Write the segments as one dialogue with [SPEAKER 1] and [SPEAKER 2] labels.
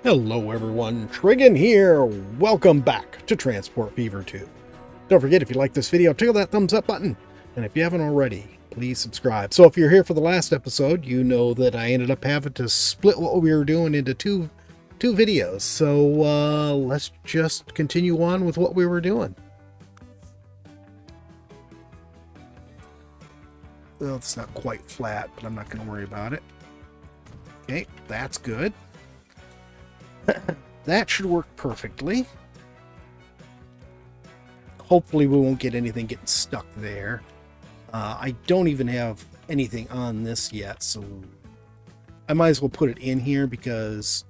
[SPEAKER 1] Hello everyone, Trigan here. Welcome back to Transport Fever 2. Don't forget, if you like this video, tickle that thumbs up button. And if you haven't already, please subscribe. So if you're here for the last episode, you know that I ended up having to split what we were doing into two videos. So let's just continue on with what we were doing. Well, it's not quite flat, but I'm not going to worry about it. Okay, that's good. That should work perfectly. Hopefully we won't get anything getting stuck there. I don't even have anything on this yet, so I might as well put it in here because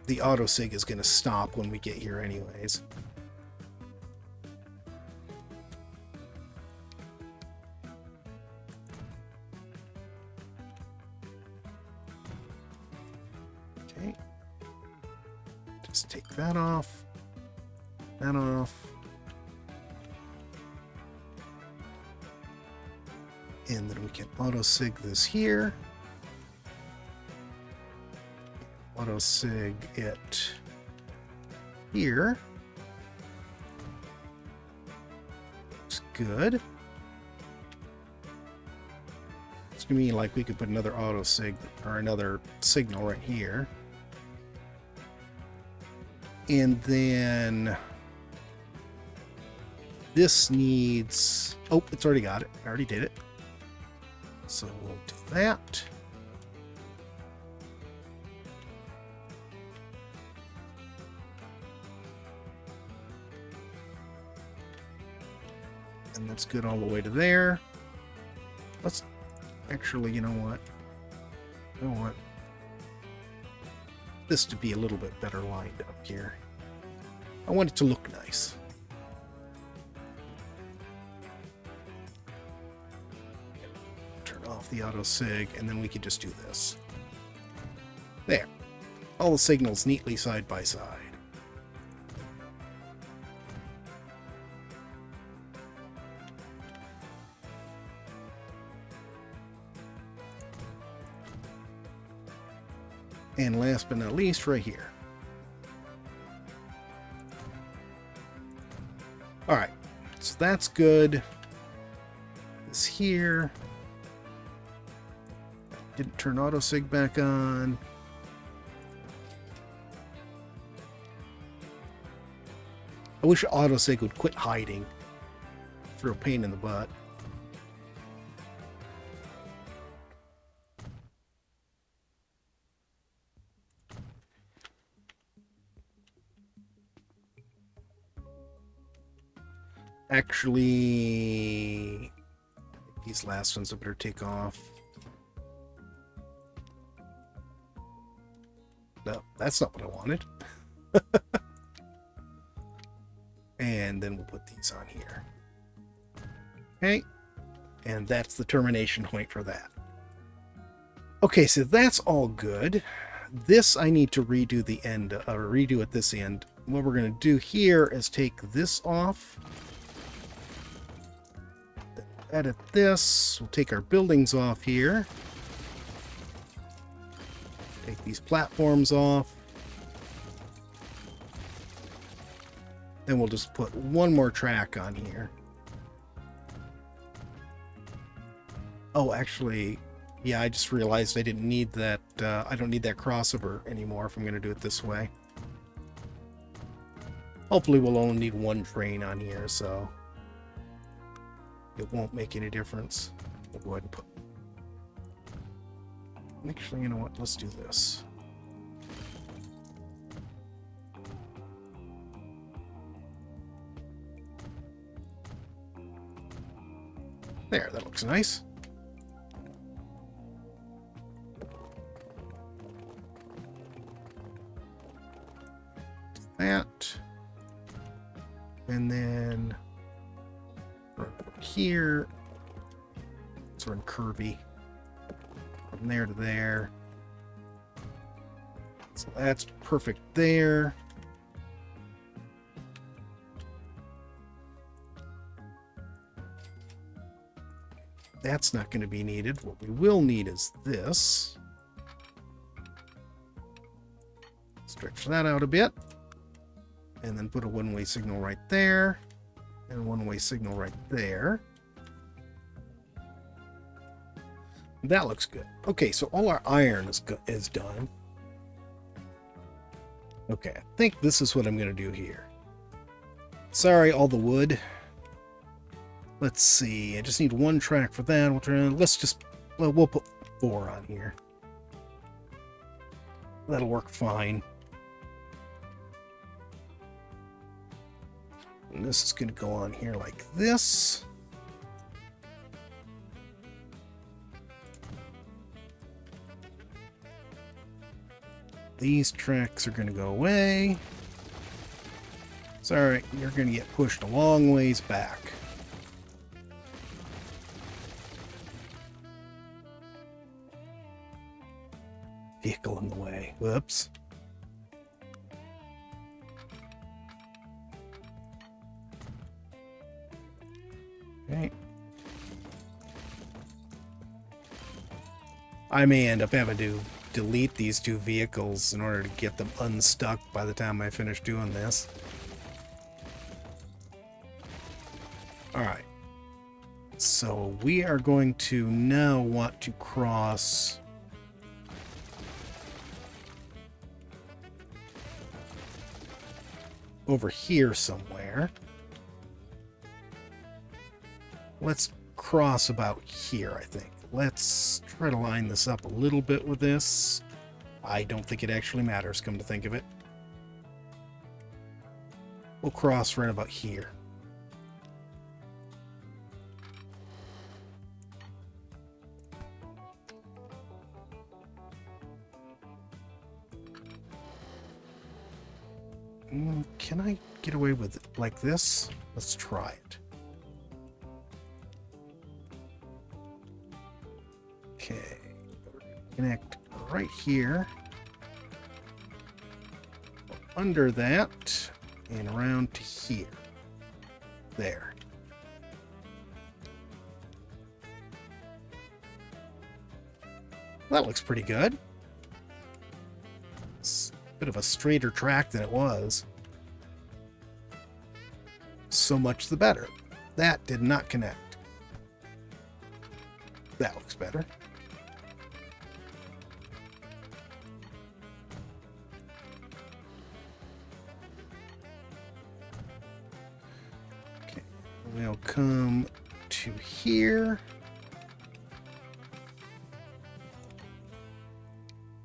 [SPEAKER 1] the autosig is going to stop when we get here anyways. Okay. Just take that off. That off. And then we can autosig this here. Autosig it here. Looks good. It's gonna be like we could put another autosig or another signal right here. And then this needs, oh, it's already got it. I already did it. So we'll do that. And that's good all the way to there. Let's actually, you know what? I want this to be a little bit better lined up here. I want it to look nice. Turn off the autosig, and then we could just do this. There. All the signals neatly side by side. And last but not least, right here. Alright, so that's good. This here. Didn't turn autosig back on. I wish autosig would quit hiding. It's a real pain in the butt. Actually, these last ones I better take off. No, that's not what I wanted. And then we'll put these on here. Okay, and that's the termination point for that. Okay, so that's all good. This I need to redo the end, or redo at this end. What we're going to do here is take this off. Edit this. We'll take our buildings off here. Take these platforms off. Then we'll just put one more track on here. Oh, actually, yeah, I just realized I didn't need that. I don't need that crossover anymore if I'm going to do it this way. Hopefully we'll only need one train on here, so it won't make any difference. We'll go ahead and put... Actually, you know what? Let's do this. There, that looks nice. That. And then here, so we're in curvy. From there to there. So that's perfect there. That's not going to be needed. What we will need is this. Stretch that out a bit. And then put a one-way signal right there. And a one-way signal right there. That looks good. Okay, so all our iron is done. Okay, I think this is what I'm going to do here. Sorry, all the wood. Let's see. I just need one track for that. We'll put 4 on here. That'll work fine. And this is going to go on here like this. These tracks are going to go away. Sorry, you're going to get pushed a long ways back. Vehicle in the way. Whoops. Okay. I may end up having to delete these 2 vehicles in order to get them unstuck by the time I finish doing this. Alright. So we are going to now want to cross over here somewhere. Let's cross about here, I think. Let's try to line this up a little bit with this. I don't think it actually matters, come to think of it. We'll cross right about here. Can I get away with it like this? Let's try it. Okay, connect right here, under that, and around to here. There. That looks pretty good. It's a bit of a straighter track than it was. So much the better. That did not connect. That looks better. Okay, we'll come to here.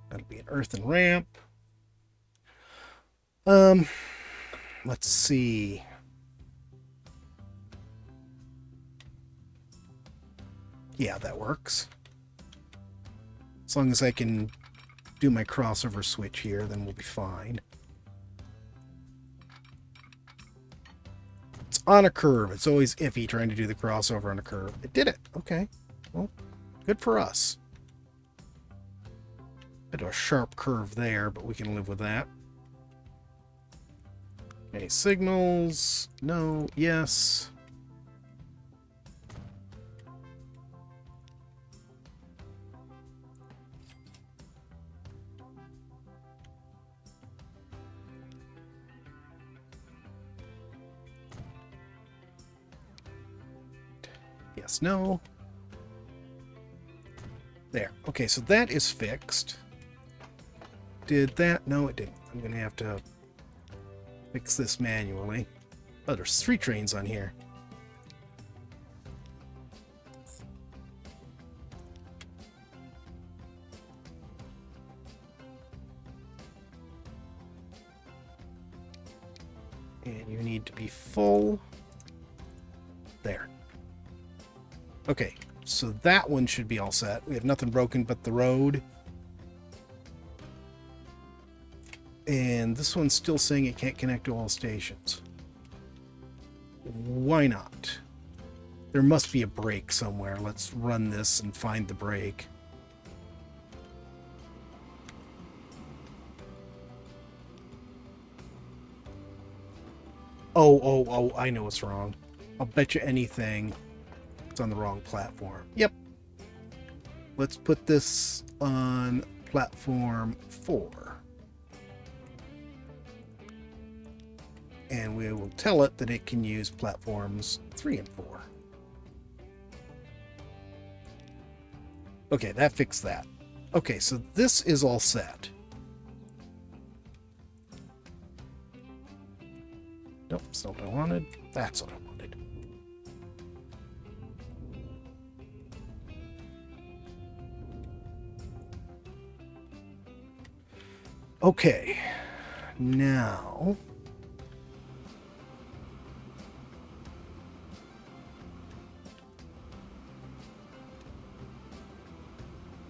[SPEAKER 1] That'll be an earthen ramp. Let's see. Yeah, that works. As long as I can do my crossover switch here, then we'll be fine. It's on a curve. It's always iffy trying to do the crossover on a curve. It did it. Okay. Well, good for us. Bit of a sharp curve there, but we can live with that. Okay, signals. No. Yes. Yes, no. There. Okay, so that is fixed. Did that? No, it didn't. I'm going to have to fix this manually. Oh, there's 3 trains on here. And you need to be full. There. Okay, so that one should be all set. We have nothing broken but the road. And this one's still saying it can't connect to all stations. Why not? There must be a break somewhere. Let's run this and find the break. Oh, I know what's wrong. I'll bet you anything it's on the wrong platform. Yep. Let's put this on platform 4. and we will tell it that it can use platforms 3 and 4. Okay, that fixed that. Okay, so this is all set. Nope, that's not what I wanted. That's what I wanted. Okay, now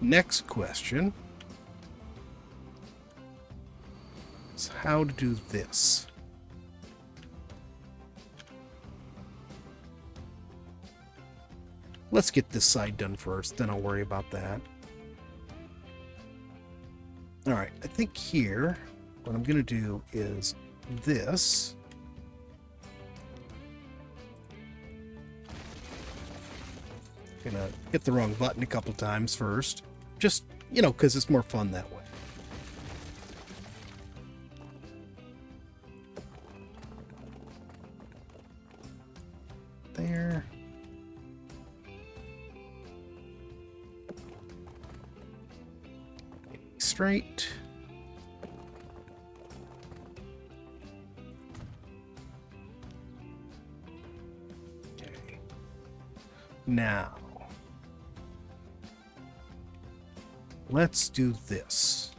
[SPEAKER 1] next question is how to do this. Let's get this side done first, then I'll worry about that. All right, I think here, what I'm going to do is this. Gonna hit the wrong button a couple times first. Just, you know, because it's more fun that way. There. Straight. Okay. Now, let's do this.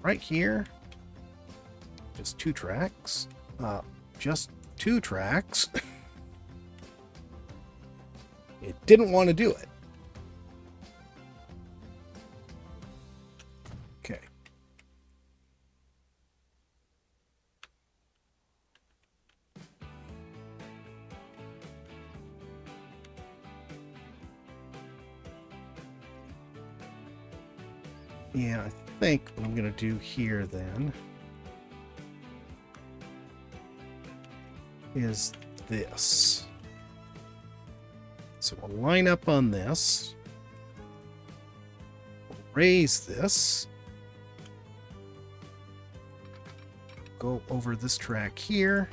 [SPEAKER 1] Right here, just 2 tracks. Just 2 tracks. It didn't want to do it. Okay. Yeah, I think what I'm going to do here then is this. So we'll line up on this. We'll raise this. Go over this track here.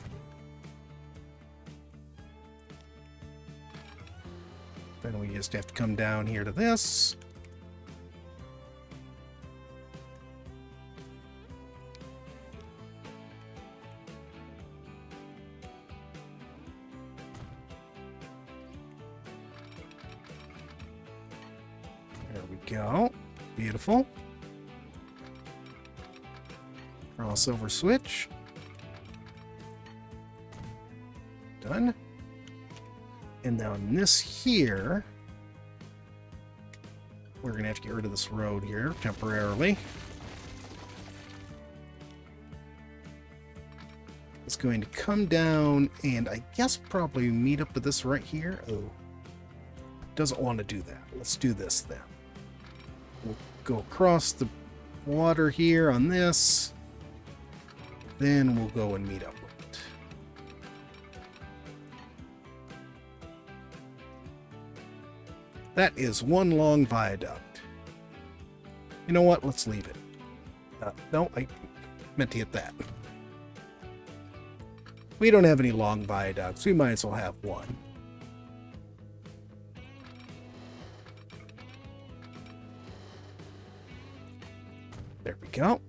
[SPEAKER 1] Then we just have to come down here to this. There we go. Beautiful. Crossover switch. Done. And now in this here, we're going to have to get rid of this road here temporarily. It's going to come down and I guess probably meet up with this right here. Oh, doesn't want to do that. Let's do this then. We'll go across the water here on this. Then we'll go and meet up with it. That is one long viaduct. You know what? Let's leave it. No, I meant to hit that. We don't have any long viaducts. We might as well have one. There we go.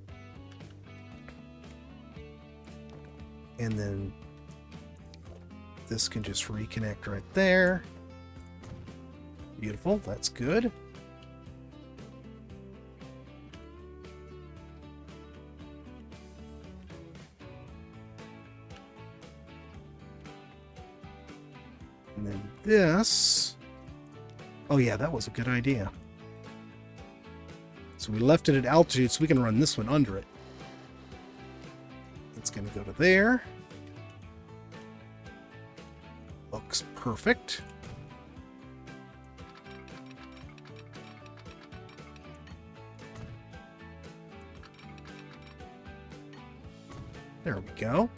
[SPEAKER 1] And then this can just reconnect right there. Beautiful, that's good. And then this. Oh yeah, that was a good idea. So we left it at altitude so we can run this one under it. It's going to go to there. Looks perfect. There we go.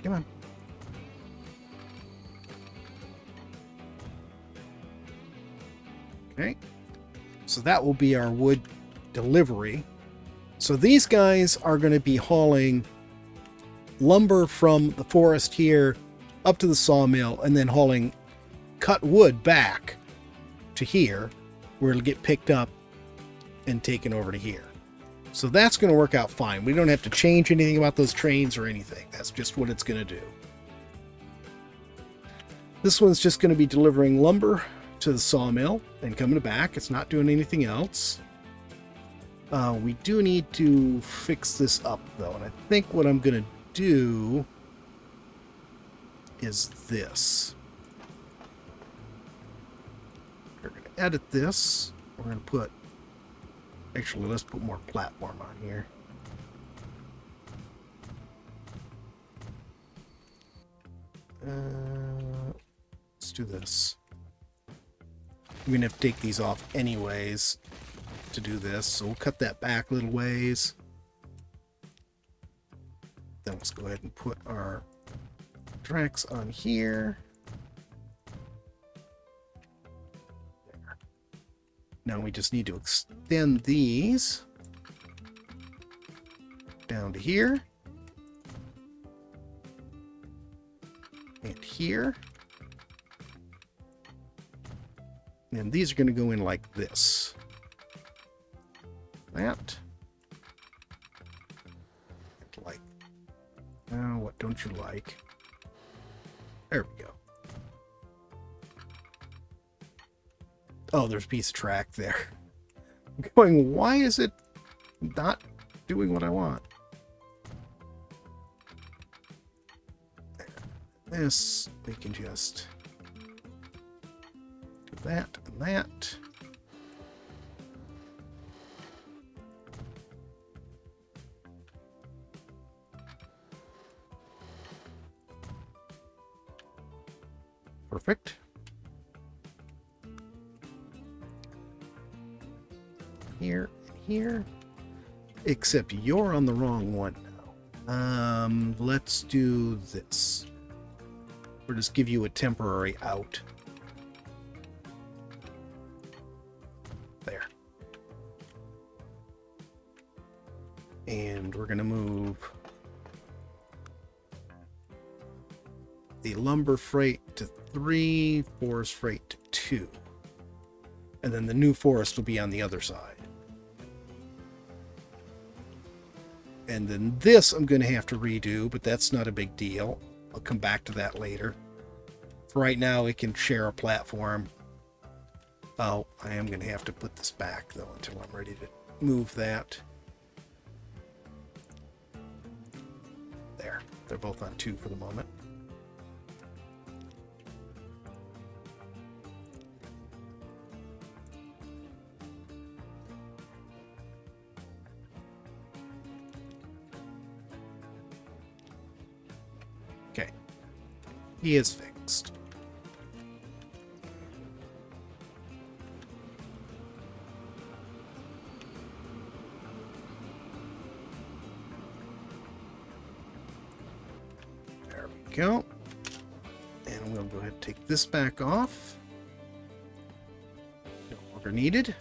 [SPEAKER 1] Come on. Okay. So that will be our wood delivery. So these guys are going to be hauling lumber from the forest here up to the sawmill, and then hauling cut wood back to here, where it'll get picked up and taken over to here. So that's going to work out fine. We don't have to change anything about those trains or anything. That's just what it's going to do. This one's just going to be delivering lumber to the sawmill and coming back. It's not doing anything else. We do need to fix this up, though, and I think what I'm going to do is this. We're going to edit this. We're going to put... Actually, let's put more platform on here. Let's do this. I'm going to have to take these off anyways to do this, so we'll cut that back a little ways. Then let's go ahead and put our tracks on here. There. Now we just need to extend these down to here and here. And these are going to go in like this. That. Like. Oh, what don't you like? There we go. Oh, there's a piece of track there. I'm going, why is it not doing what I want? This, we can just do that and that. Perfect. Here and here. Except you're on the wrong one now. Let's do this. Or just give you a temporary out. There. And we're going to move the lumber freight to 3, forest freight to 2. And then the new forest will be on the other side. And then this I'm going to have to redo, but that's not a big deal. I'll come back to that later. For right now, it can share a platform. Oh, I am going to have to put this back, though, until I'm ready to move that. There. They're both on 2 for the moment. Okay. He is fixed. There we go. And we'll go ahead and take this back off. No longer needed.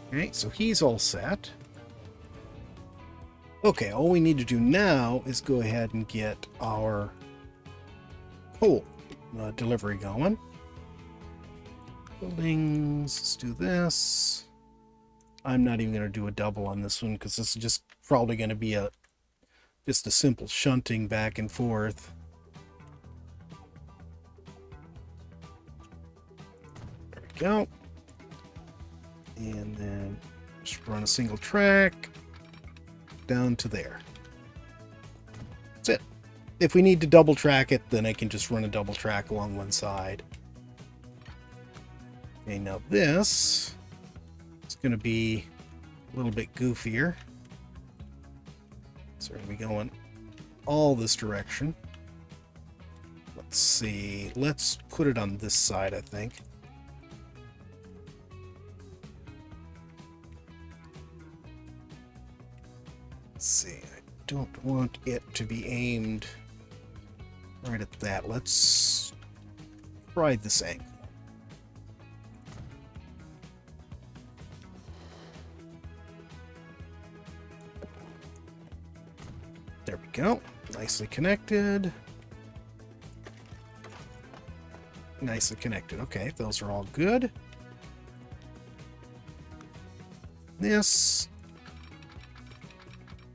[SPEAKER 1] Okay, so he's all set. Okay, all we need to do now is go ahead and get our coal delivery going. Buildings, let's do this. I'm not even going to do a double on this one because this is just probably going to be just a simple shunting back and forth. There we go. And then just run a single track down to there. That's it. If we need to double track it, then I can just run a double track along one side. Okay, now this is going to be a little bit goofier. So we're going to be going all this direction. Let's see. Let's put it on this side, I think. Let's see. I don't want it to be aimed right at that. Let's try this angle. There we go. Nicely connected. Nicely connected. Okay, those are all good. This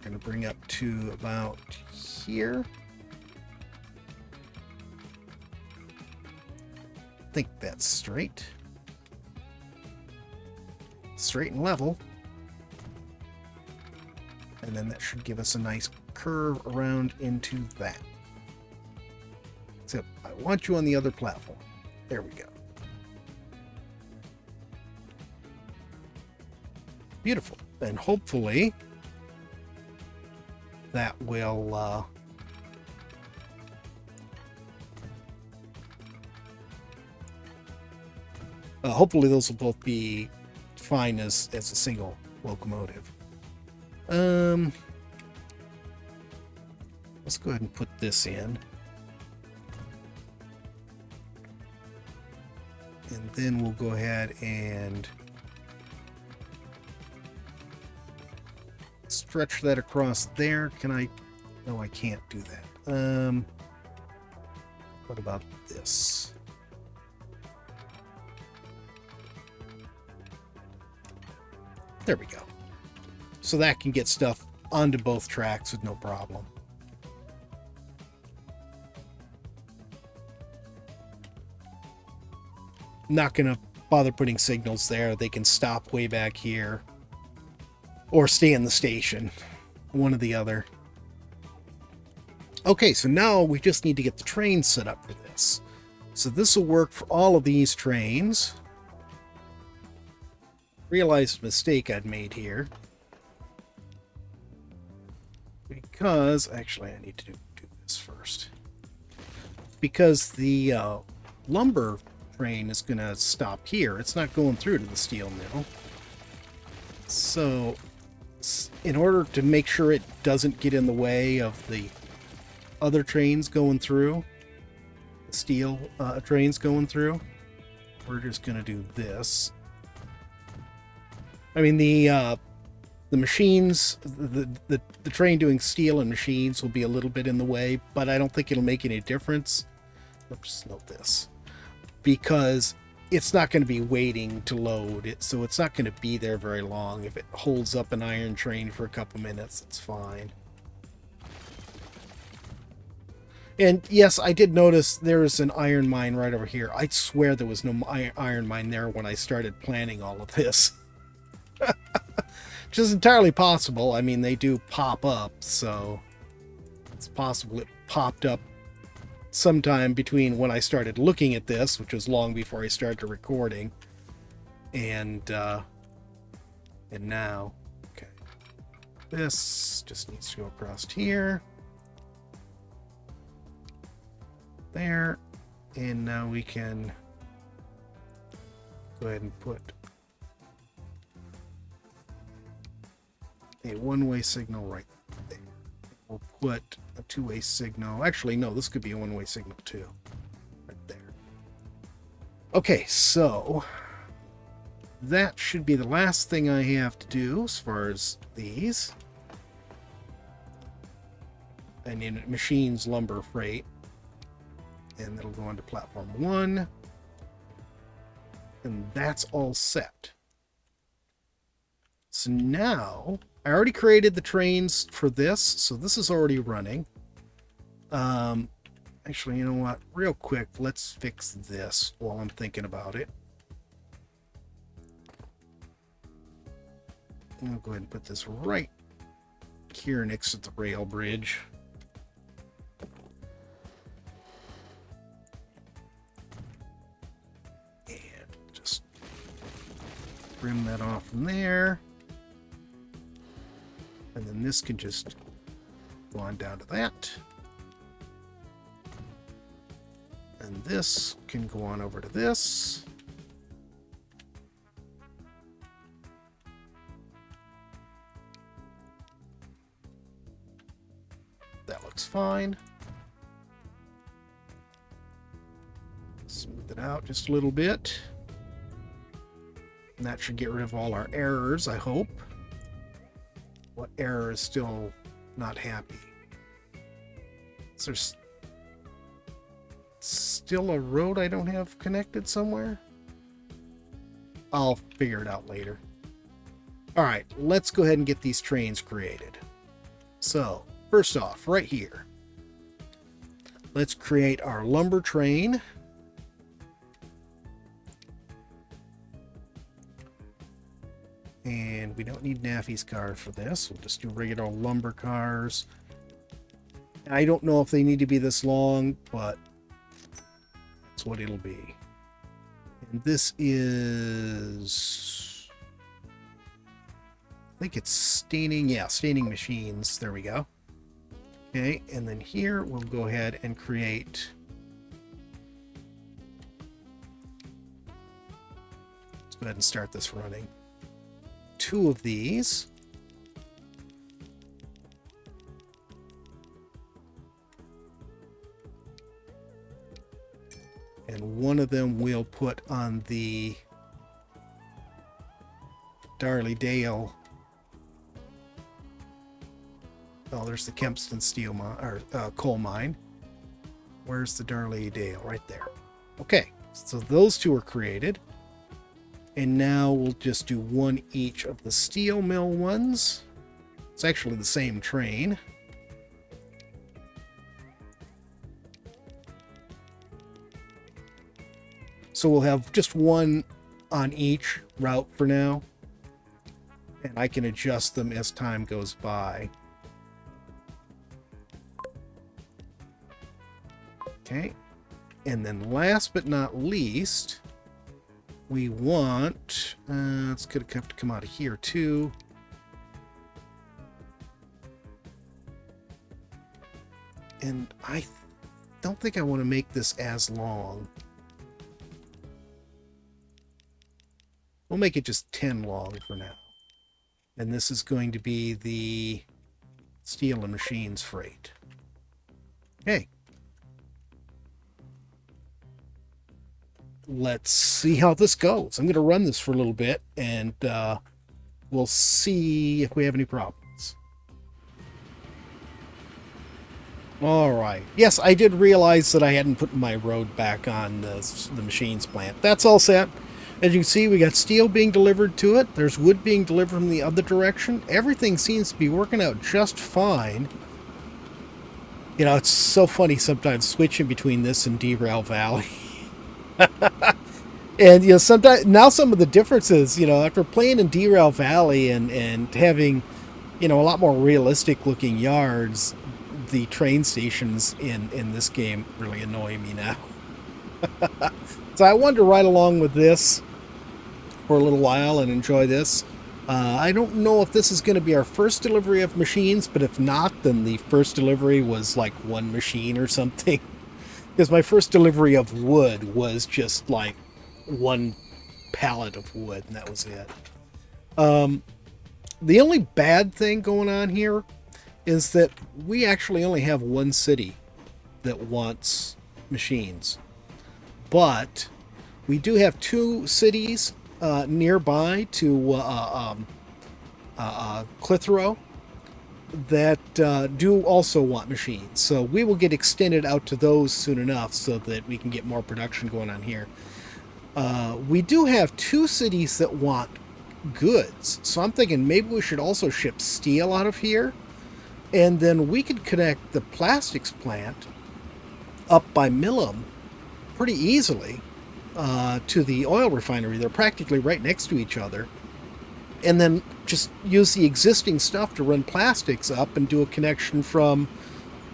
[SPEAKER 1] I'm going to bring up to about here. I think that's straight. Straight and level. And then that should give us a nice curve around into that. Except I want you on the other platform. There we go. Beautiful. And hopefully that will hopefully those will both be fine as a single locomotive. Let's go ahead and put this in. And then we'll go ahead and stretch that across there. Can I? No, I can't do that. What about this? There we go. So that can get stuff onto both tracks with no problem. Not going to bother putting signals there. They can stop way back here or stay in the station. One or the other. Okay, so now we just need to get the train set up for this. So this will work for all of these trains. Realized a mistake I'd made here. Because, actually I need to do this first. Because the lumber train is going to stop here. It's not going through to the steel mill. So, in order to make sure it doesn't get in the way of the other trains going through, the steel trains going through, we're just going to do this. I mean, the machines, the train doing steel and machines will be a little bit in the way, but I don't think it'll make any difference. Let's note this. Because it's not going to be waiting to load it, so it's not going to be there very long. If it holds up an iron train for a couple minutes, it's fine. And yes, I did notice there's an iron mine right over here. I swear there was no iron mine there when I started planning all of this. Which is entirely possible. I mean, they do pop up, so it's possible it popped up sometime between when I started looking at this, which was long before I started recording, and now. Okay. This just needs to go across here. There. And now we can go ahead and put a one-way signal right there. We'll put a two-way signal. Actually, no, this could be a one-way signal too. Right there. Okay, so that should be the last thing I have to do as far as these. And in machines, lumber, freight. And it'll go onto platform 1. And that's all set. So now, I already created the trains for this, so this is already running. Actually, you know what? Real quick, let's fix this while I'm thinking about it. I'll go ahead and put this right here next to the rail bridge. And just trim that off from there. And then this can just go on down to that. And this can go on over to this. That looks fine. Smooth it out just a little bit. And that should get rid of all our errors, I hope. What error is still not happy? Is there still a road I don't have connected somewhere? I'll figure it out later. All right, let's go ahead and get these trains created. So, first off, right here, let's create our lumber train. And we don't need Naffy's cars for this. We'll just do regular lumber cars. I don't know if they need to be this long, but that's what it'll be. And this is... I think it's staining. Yeah, staining machines. There we go. Okay, and then here we'll go ahead and create... Let's go ahead and start this running. 2 of these. And one of them we'll put on the Darley Dale. Oh, there's the Kempston steel mine, or coal mine. Where's the Darley Dale? Right there. Okay, so those 2 are created. And now we'll just do 1 each of the steel mill ones. It's actually the same train. So we'll have just 1 on each route for now. And I can adjust them as time goes by. Okay. And then last but not least, we want... it's going to have to come out of here too. And I don't think I want to make this as long. We'll make it just 10 long for now. And this is going to be the Steel and Machines freight. Okay. Let's see how this goes. I'm going to run this for a little bit, and we'll see if we have any problems. All right. Yes, I did realize that I hadn't put my road back on the machines plant. That's all set. As you can see, we got steel being delivered to it. There's wood being delivered from the other direction. Everything seems to be working out just fine. You know, it's so funny sometimes switching between this and Derail Valley. And, you know, sometimes now some of the differences, you know, after playing in Derail Valley and having, you know, a lot more realistic looking yards, the train stations in this game really annoy me now. So I wanted to ride along with this for a little while and enjoy this. I don't know if this is going to be our first delivery of machines, but if not, then the first delivery was like 1 machine or something. Because my first delivery of wood was just like 1 pallet of wood, and that was it. The only bad thing going on here is that we actually only have 1 city that wants machines. But we do have 2 cities nearby to Clitheroe that do also want machines. So we will get extended out to those soon enough so that we can get more production going on here. We do have 2 cities that want goods. So I'm thinking maybe we should also ship steel out of here. And then we could connect the plastics plant up by Millam pretty easily to the oil refinery. They're practically right next to each other. And then just use the existing stuff to run plastics up and do a connection from,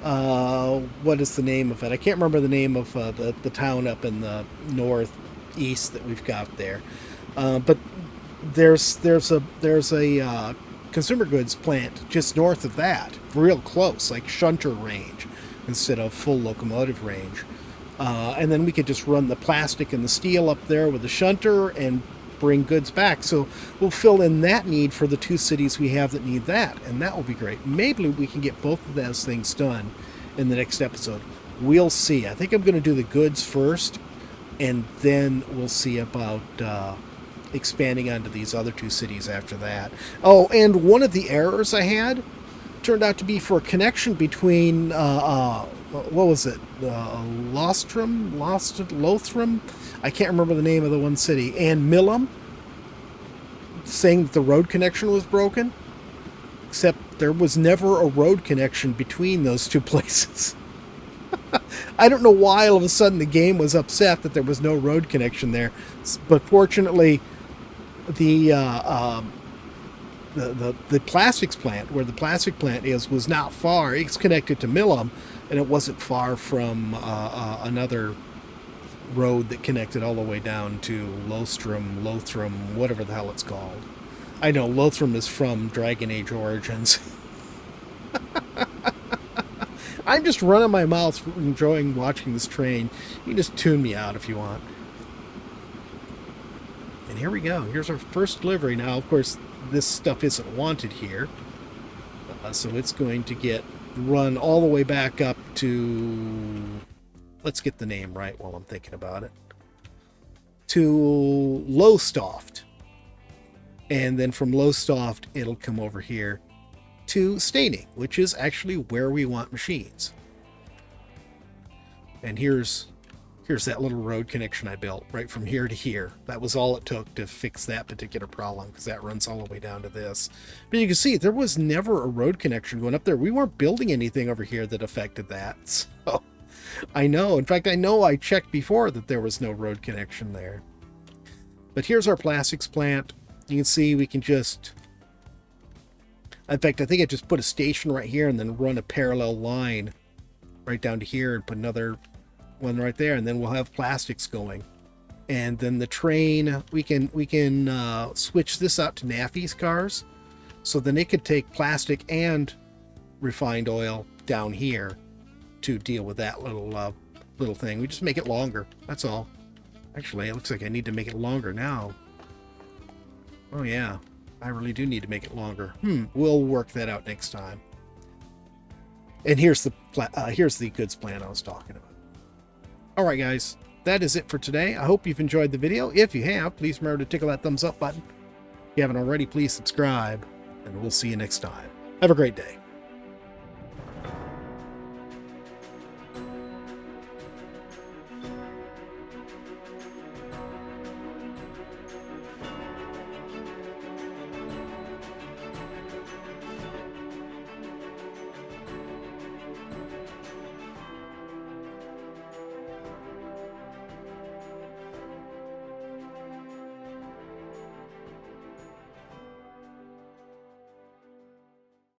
[SPEAKER 1] what is the name of it? I can't remember the name of the town up in the northeast that we've got there. But there's a consumer goods plant just north of that, real close, like shunter range instead of full locomotive range. And then we could just run the plastic and the steel up there with the shunter and bring goods back. So we'll fill in that need for the 2 cities we have that need that, and that will be great. Maybe we can get both of those things done in the next episode. We'll see. I think I'm going to do the goods first, and then we'll see about expanding onto these other 2 cities after that. Oh, and one of the errors I had turned out to be for a connection between what was it? Lothram? I can't remember the name of the one city. And Milam, saying that the road connection was broken. Except there was never a road connection between those two places. I don't know why all of a sudden the game was upset that there was no road connection there. But fortunately, the plastics plant, where the plastic plant is, was not far. It's connected to Milam, and it wasn't far from another road that connected all the way down to Lothram, whatever the hell it's called. I know Lothram is from Dragon Age Origins. I'm just running my mouth, enjoying watching this train. You can just tune me out if you want. And here we go. Here's our first delivery. Now, of course, this stuff isn't wanted here. So it's going to get run all the way back up to... Let's get the name right while I'm thinking about it. To Lowestoft. And then from Lowestoft, it'll come over here to Staining, which is actually where we want machines. And here's that little road connection I built right from here to here. That was all it took to fix that particular problem, because that runs all the way down to this. But you can see there was never a road connection going up there. We weren't building anything over here that affected that. So I know. In fact, I know I checked before that there was no road connection there. But here's our plastics plant. You can see we can just... In fact, I think I just put a station right here and then run a parallel line right down to here and put another one right there, and then we'll have plastics going. And then the train, we can switch this out to Naffy's cars, so then it could take plastic and refined oil down here to deal with that little thing. We just make it longer, that's all. Actually, it looks like I need to make it longer now. Oh yeah, I really do need to make it longer. We'll work that out next time. And here's the goods plan I was talking about. All right, guys, that is it for today. I hope you've enjoyed the video. If you have, please remember to tickle that thumbs up button. If you haven't already, please subscribe, and we'll see you next time. Have a great day.